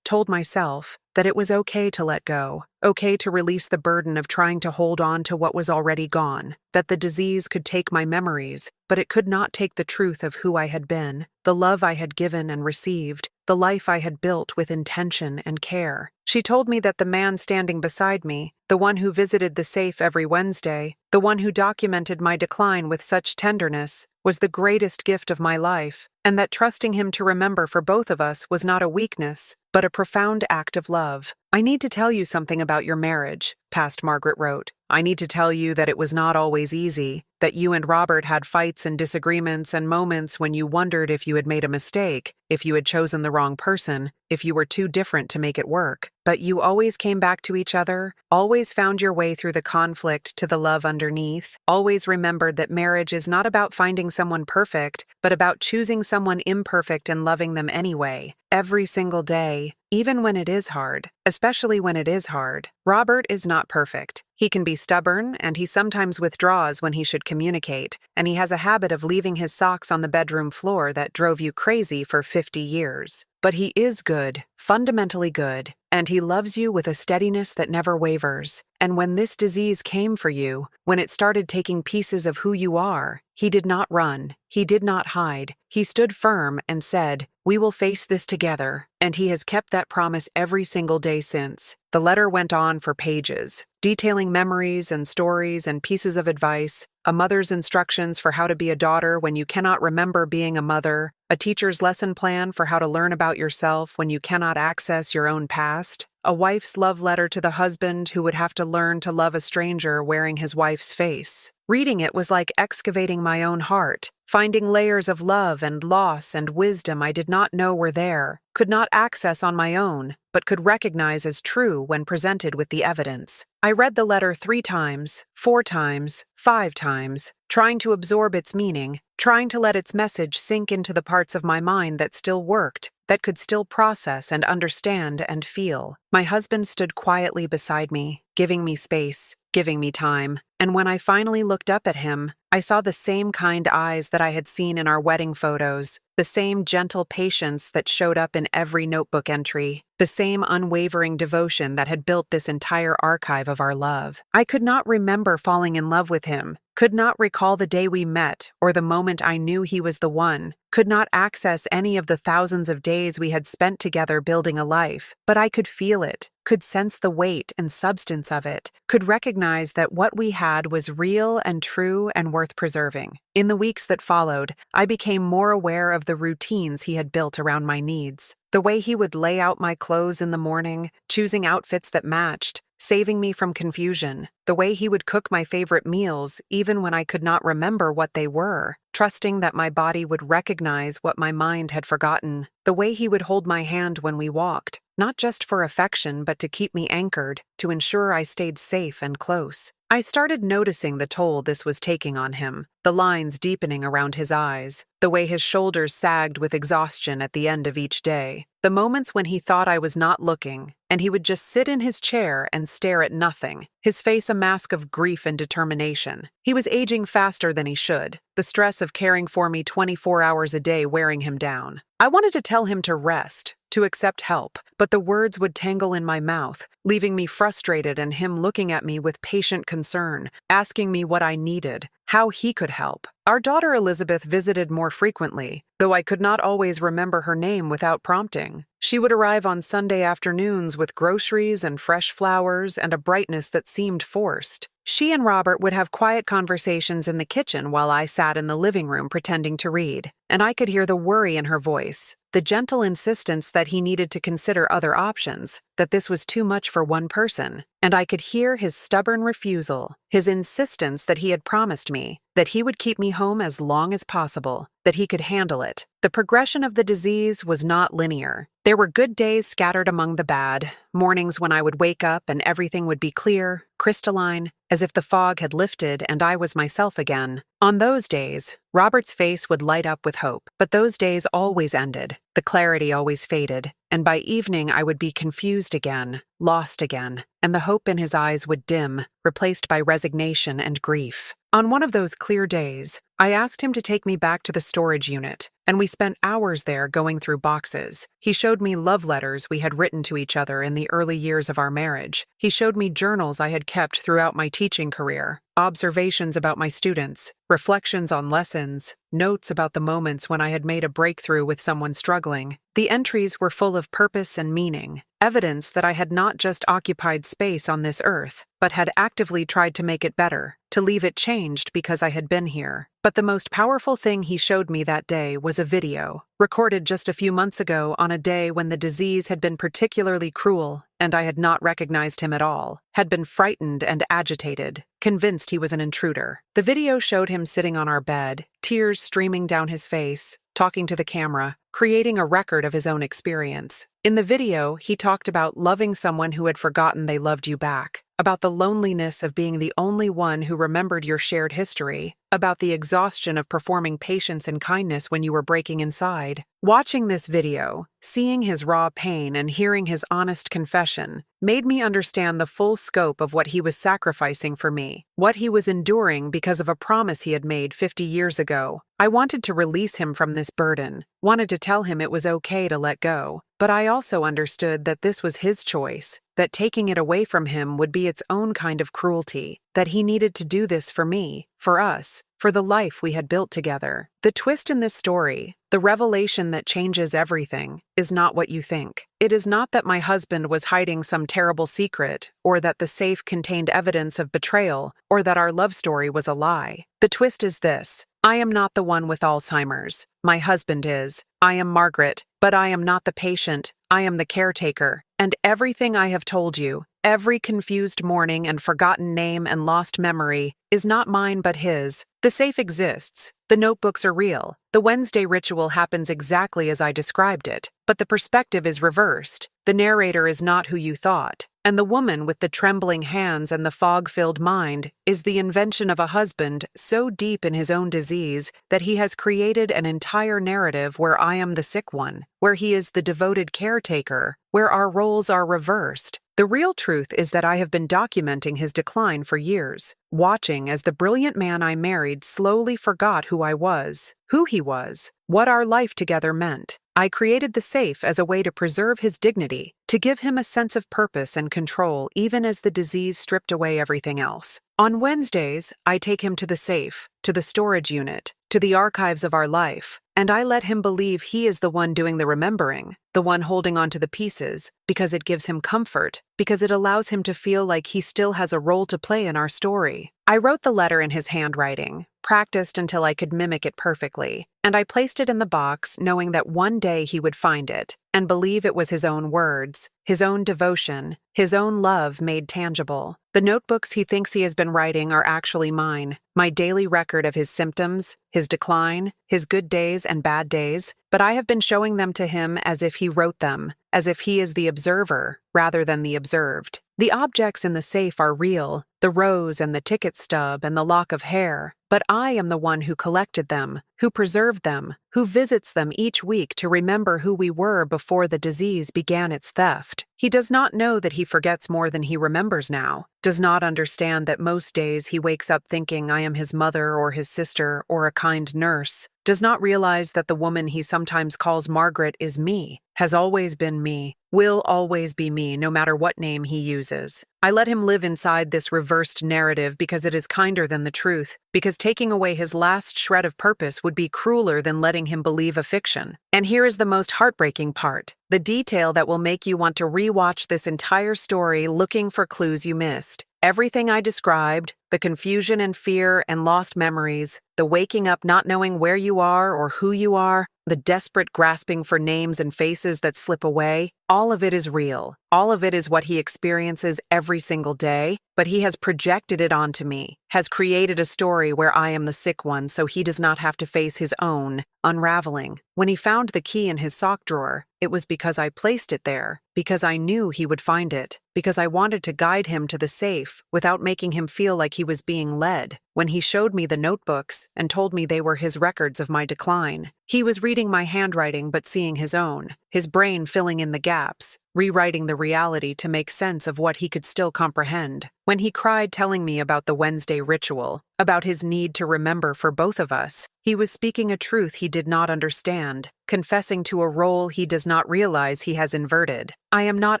myself, that it was okay to let go, okay to release the burden of trying to hold on to what was already gone, that the disease could take my memories, but it could not take the truth of who I had been, the love I had given and received, the life I had built with intention and care. She told me that the man standing beside me, the one who visited the safe every Wednesday, the one who documented my decline with such tenderness, was the greatest gift of my life, and that trusting him to remember for both of us was not a weakness, but a profound act of love. I need to tell you something about your marriage, past Margaret wrote. I need to tell you that it was not always easy, that you and Robert had fights and disagreements and moments when you wondered if you had made a mistake, if you had chosen the wrong person, if you were too different to make it work. But you always came back to each other, always found your way through the conflict to the love underneath, always remembered that marriage is not about finding someone perfect, but about choosing someone imperfect and loving them anyway, every single day, even when it is hard, especially when it is hard. Robert is not perfect. He can be stubborn, and he sometimes withdraws when he should communicate, and he has a habit of leaving his socks on the bedroom floor that drove you crazy for 50 years. But he is good, fundamentally good, and he loves you with a steadiness that never wavers. And when this disease came for you, when it started taking pieces of who you are, he did not run, he did not hide, he stood firm and said, "We will face this together," and he has kept that promise every single day since. The letter went on for pages, detailing memories and stories and pieces of advice, a mother's instructions for how to be a daughter when you cannot remember being a mother, a teacher's lesson plan for how to learn about yourself when you cannot access your own past, a wife's love letter to the husband who would have to learn to love a stranger wearing his wife's face. Reading it was like excavating my own heart, finding layers of love and loss and wisdom I did not know were there, could not access on my own, but could recognize as true when presented with the evidence. I read the letter 3 times, 4 times, 5 times, trying to absorb its meaning, trying to let its message sink into the parts of my mind that still worked, that could still process and understand and feel. My husband stood quietly beside me, giving me space, giving me time, and when I finally looked up at him, I saw the same kind eyes that I had seen in our wedding photos, the same gentle patience that showed up in every notebook entry, the same unwavering devotion that had built this entire archive of our love. I could not remember falling in love with him, could not recall the day we met or the moment I knew he was the one, could not access any of the thousands of days we had spent together building a life, but I could feel it, could sense the weight and substance of it, could recognize that what we had was real and true and worth preserving. In the weeks that followed, I became more aware of the routines he had built around my needs. The way he would lay out my clothes in the morning, choosing outfits that matched, saving me from confusion. The way he would cook my favorite meals even when I could not remember what they were, trusting that my body would recognize what my mind had forgotten. The way he would hold my hand when we walked, not just for affection but to keep me anchored, to ensure I stayed safe and close. I started noticing the toll this was taking on him, the lines deepening around his eyes, the way his shoulders sagged with exhaustion at the end of each day, the moments when he thought I was not looking, and he would just sit in his chair and stare at nothing, his face a mask of grief and determination. He was aging faster than he should, the stress of caring for me 24 hours a day wearing him down. I wanted to tell him to rest, to accept help, but the words would tangle in my mouth, leaving me frustrated and him looking at me with patient concern, asking me what I needed, how he could help. Our daughter Elizabeth visited more frequently, though I could not always remember her name without prompting. She would arrive on Sunday afternoons with groceries and fresh flowers and a brightness that seemed forced. She and Robert would have quiet conversations in the kitchen while I sat in the living room pretending to read, and I could hear the worry in her voice, the gentle insistence that he needed to consider other options, that this was too much for one person, and I could hear his stubborn refusal, his insistence that he had promised me, that he would keep me home as long as possible, that he could handle it. The progression of the disease was not linear. There were good days scattered among the bad, mornings when I would wake up and everything would be clear, crystalline, as if the fog had lifted and I was myself again. On those days, Robert's face would light up with hope, but those days always ended, the clarity always faded, and by evening I would be confused again, lost again, and the hope in his eyes would dim, replaced by resignation and grief. On one of those clear days, I asked him to take me back to the storage unit, and we spent hours there going through boxes. He showed me love letters we had written to each other in the early years of our marriage. He showed me journals I had kept throughout my teaching career, observations about my students, reflections on lessons, notes about the moments when I had made a breakthrough with someone struggling. The entries were full of purpose and meaning, evidence that I had not just occupied space on this earth, but had actively tried to make it better, to leave it changed because I had been here. But the most powerful thing he showed me that day was a video, recorded just a few months ago on a day when the disease had been particularly cruel and I had not recognized him at all, had been frightened and agitated, convinced he was an intruder. The video showed him sitting on our bed, tears streaming down his face, talking to the camera, creating a record of his own experience. In the video, he talked about loving someone who had forgotten they loved you back, about the loneliness of being the only one who remembered your shared history, about the exhaustion of performing patience and kindness when you were breaking inside. Watching this video, seeing his raw pain and hearing his honest confession, made me understand the full scope of what he was sacrificing for me, what he was enduring because of a promise he had made 50 years ago. I wanted to release him from this burden, wanted to tell him it was okay to let go, but I also understood that this was his choice, that taking it away from him would be its own kind of cruelty, that he needed to do this for me, for us, for the life we had built together. The twist in this story, the revelation that changes everything, is not what you think. It is not that my husband was hiding some terrible secret, or that the safe contained evidence of betrayal, or that our love story was a lie. The twist is this: I am not the one with Alzheimer's. My husband is. I am Margaret, but I am not the patient. I am the caretaker. And everything I have told you, every confused morning and forgotten name and lost memory, is not mine but his. The safe exists. The notebooks are real. The Wednesday ritual happens exactly as I described it, but the perspective is reversed. The narrator is not who you thought, and the woman with the trembling hands and the fog-filled mind is the invention of a husband so deep in his own disease that he has created an entire narrative where I am the sick one, where he is the devoted caretaker, where our roles are reversed. The real truth is that I have been documenting his decline for years, watching as the brilliant man I married slowly forgot who I was, who he was, what our life together meant. I created the safe as a way to preserve his dignity, to give him a sense of purpose and control even as the disease stripped away everything else. On Wednesdays, I take him to the safe, to the storage unit, to the archives of our life, and I let him believe he is the one doing the remembering, the one holding on to the pieces, because it gives him comfort, because it allows him to feel like he still has a role to play in our story. I wrote the letter in his handwriting, practiced until I could mimic it perfectly, and I placed it in the box knowing that one day he would find it and believe it was his own words, his own devotion, his own love made tangible. The notebooks he thinks he has been writing are actually mine, my daily record of his symptoms, his decline, his good days and bad days, but I have been showing them to him as if he wrote them, as if he is the observer rather than the observed. The objects in the safe are real, the rose and the ticket stub and the lock of hair, but I am the one who collected them, who preserved them, who visits them each week to remember who we were before the disease began its theft. He does not know that he forgets more than he remembers now, does not understand that most days he wakes up thinking I am his mother or his sister or a kind nurse, does not realize that the woman he sometimes calls Margaret is me, has always been me, will always be me no matter what name he uses. I let him live inside this reversed narrative because it is kinder than the truth, because taking away his last shred of purpose would be crueler than letting him believe a fiction. And here is the most heartbreaking part, the detail that will make you want to rewatch this entire story looking for clues you missed. Everything I described, the confusion and fear and lost memories, the waking up not knowing where you are or who you are, the desperate grasping for names and faces that slip away, all of it is real. All of it is what he experiences every single day, but he has projected it onto me, has created a story where I am the sick one so he does not have to face his own unraveling. When he found the key in his sock drawer, it was because I placed it there, because I knew he would find it, because I wanted to guide him to the safe without making him feel like he was being led. When he showed me the notebooks and told me they were his records of my decline, he was reading my handwriting but seeing his own, his brain filling in the gaps, rewriting the reality to make sense of what he could still comprehend. When he cried telling me about the Wednesday ritual, about his need to remember for both of us, he was speaking a truth he did not understand, confessing to a role he does not realize he has inverted. I am not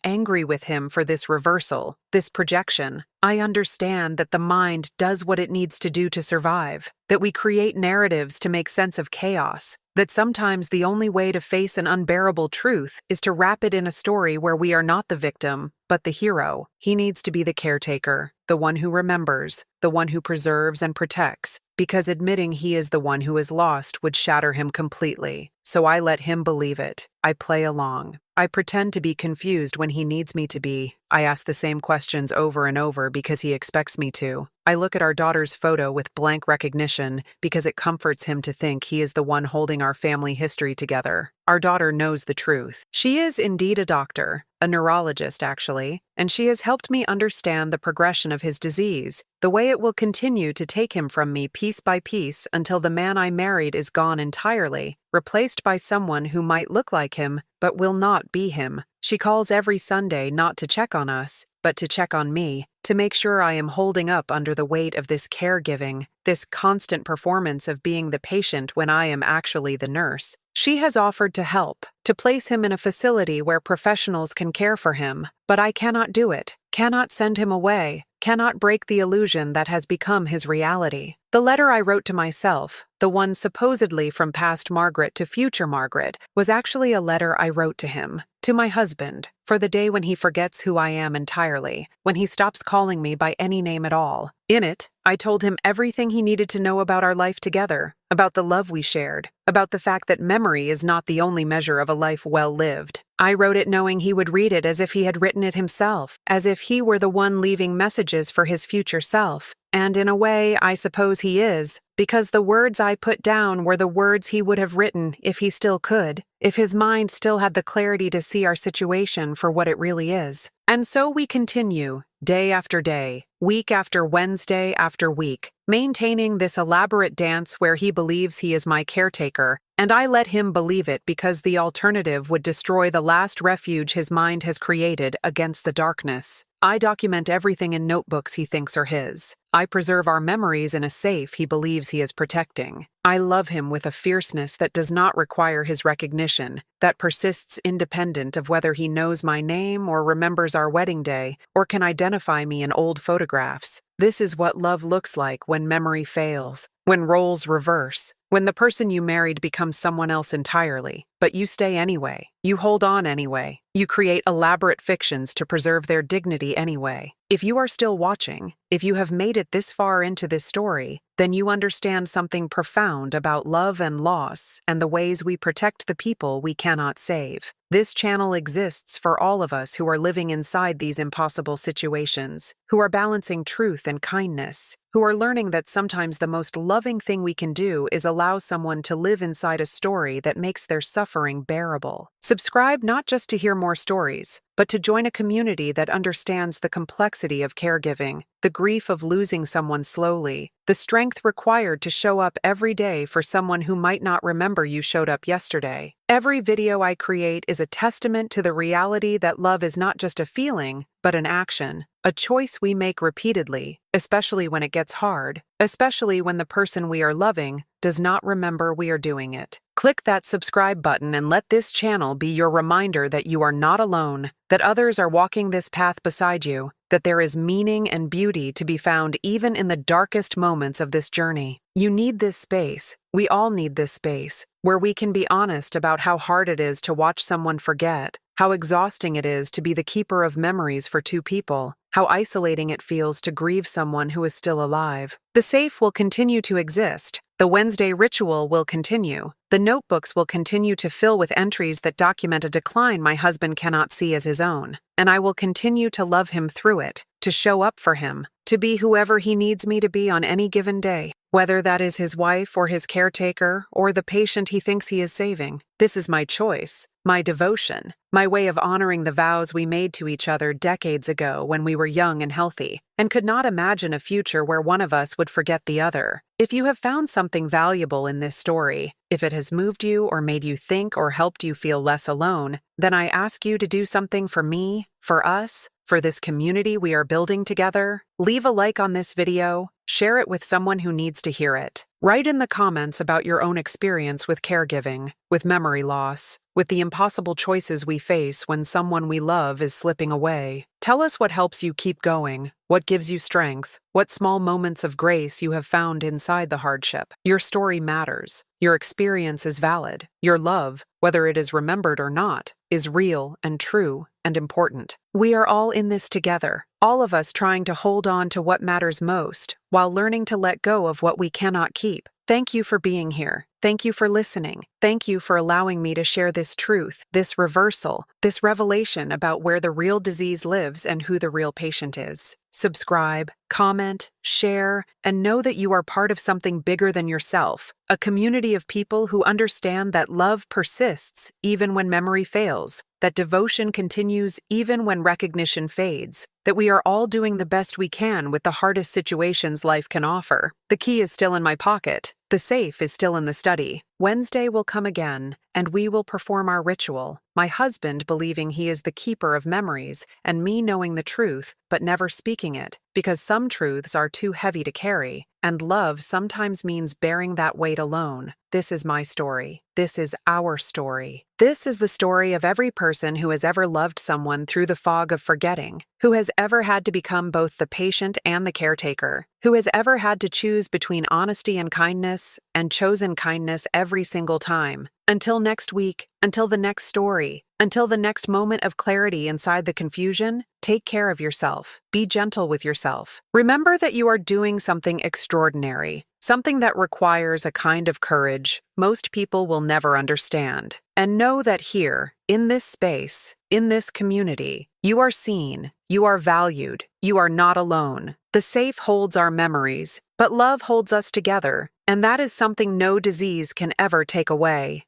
angry with him for this reversal, this projection. I understand that the mind does what it needs to do to survive, that we create narratives to make sense of chaos, that sometimes the only way to face an unbearable truth is to wrap it in a story where we are not the victim, but the hero. He needs to be the caretaker, the one who remembers, the one who preserves and protects, because admitting he is the one who is lost would shatter him completely. So I let him believe it. I play along. I pretend to be confused when he needs me to be. I ask the same questions over and over because he expects me to. I look at our daughter's photo with blank recognition because it comforts him to think he is the one holding our family history together. Our daughter knows the truth. She is indeed a doctor, a neurologist actually, and she has helped me understand the progression of his disease, the way it will continue to take him from me piece by piece until the man I married is gone entirely, replaced by someone who might look like him but will not be him. She calls every Sunday not to check on us, but to check on me, to make sure I am holding up under the weight of this caregiving, this constant performance of being the patient when I am actually the nurse. She has offered to help, to place him in a facility where professionals can care for him, but I cannot do it, cannot send him away, cannot break the illusion that has become his reality. The letter I wrote to myself, the one supposedly from past Margaret to future Margaret, was actually a letter I wrote to him. To my husband, for the day when he forgets who I am entirely, when he stops calling me by any name at all. In it, I told him everything he needed to know about our life together, about the love we shared, about the fact that memory is not the only measure of a life well lived. I wrote it knowing he would read it as if he had written it himself, as if he were the one leaving messages for his future self. And in a way, I suppose he is, because the words I put down were the words he would have written if he still could, if his mind still had the clarity to see our situation for what it really is. And so we continue, day after day, week after Wednesday after week, maintaining this elaborate dance where he believes he is my caretaker, and I let him believe it because the alternative would destroy the last refuge his mind has created against the darkness. I document everything in notebooks he thinks are his. I preserve our memories in a safe he believes he is protecting. I love him with a fierceness that does not require his recognition, that persists independent of whether he knows my name or remembers our wedding day or can identify me in old photographs. This is what love looks like when memory fails, when roles reverse, when the person you married becomes someone else entirely, but you stay anyway. You hold on anyway. You create elaborate fictions to preserve their dignity anyway. If you are still watching, if you have made it this far into this story, then you understand something profound about love and loss and the ways we protect the people we cannot save. This channel exists for all of us who are living inside these impossible situations, who are balancing truth and kindness, who are learning that sometimes the most loving thing we can do is allow someone to live inside a story that makes their suffering bearable. Subscribe not just to hear more stories, but to join a community that understands the complexity of caregiving, the grief of losing someone slowly, the strength required to show up every day for someone who might not remember you showed up yesterday. Every video I create is a testament to the reality that love is not just a feeling, but an action, a choice we make repeatedly, especially when it gets hard, especially when the person we are loving does not remember we are doing it. Click that subscribe button and let this channel be your reminder that you are not alone, that others are walking this path beside you, that there is meaning and beauty to be found even in the darkest moments of this journey. You need this space. We all need this space, where we can be honest about how hard it is to watch someone forget, how exhausting it is to be the keeper of memories for two people, how isolating it feels to grieve someone who is still alive. The safe will continue to exist. The Wednesday ritual will continue. The notebooks will continue to fill with entries that document a decline my husband cannot see as his own, and I will continue to love him through it, to show up for him, to be whoever he needs me to be on any given day, whether that is his wife or his caretaker or the patient he thinks he is saving. This is my choice, my devotion, my way of honoring the vows we made to each other decades ago when we were young and healthy, and could not imagine a future where one of us would forget the other. If you have found something valuable in this story, if it has moved you or made you think or helped you feel less alone, then I ask you to do something for me, for us, for this community we are building together. Leave a like on this video, share it with someone who needs to hear it. Write in the comments about your own experience with caregiving, with memory loss, with the impossible choices we face when someone we love is slipping away. Tell us what helps you keep going, what gives you strength, what small moments of grace you have found inside the hardship. Your story matters. Your experience is valid. Your love, whether it is remembered or not, is real and true and important. We are all in this together, all of us trying to hold on to what matters most, while learning to let go of what we cannot keep. Thank you for being here. Thank you for listening. Thank you for allowing me to share this truth, this reversal, this revelation about where the real disease lives and who the real patient is. Subscribe, comment, share, and know that you are part of something bigger than yourself, a community of people who understand that love persists even when memory fails, that devotion continues even when recognition fades, that we are all doing the best we can with the hardest situations life can offer. The key is still in my pocket. The safe is still in the study. Wednesday will come again, and we will perform our ritual, my husband believing he is the keeper of memories, and me knowing the truth, but never speaking it, because some truths are too heavy to carry, and love sometimes means bearing that weight alone. This is my story. This is our story. This is the story of every person who has ever loved someone through the fog of forgetting, who has ever had to become both the patient and the caretaker, who has ever had to choose between honesty and kindness, and chosen kindness every single time. Until next week, until the next story, until the next moment of clarity inside the confusion, take care of yourself. Be gentle with yourself. Remember that you are doing something extraordinary, something that requires a kind of courage most people will never understand. And know that here, in this space, in this community, you are seen, you are valued, you are not alone. The safe holds our memories, but love holds us together, and that is something no disease can ever take away.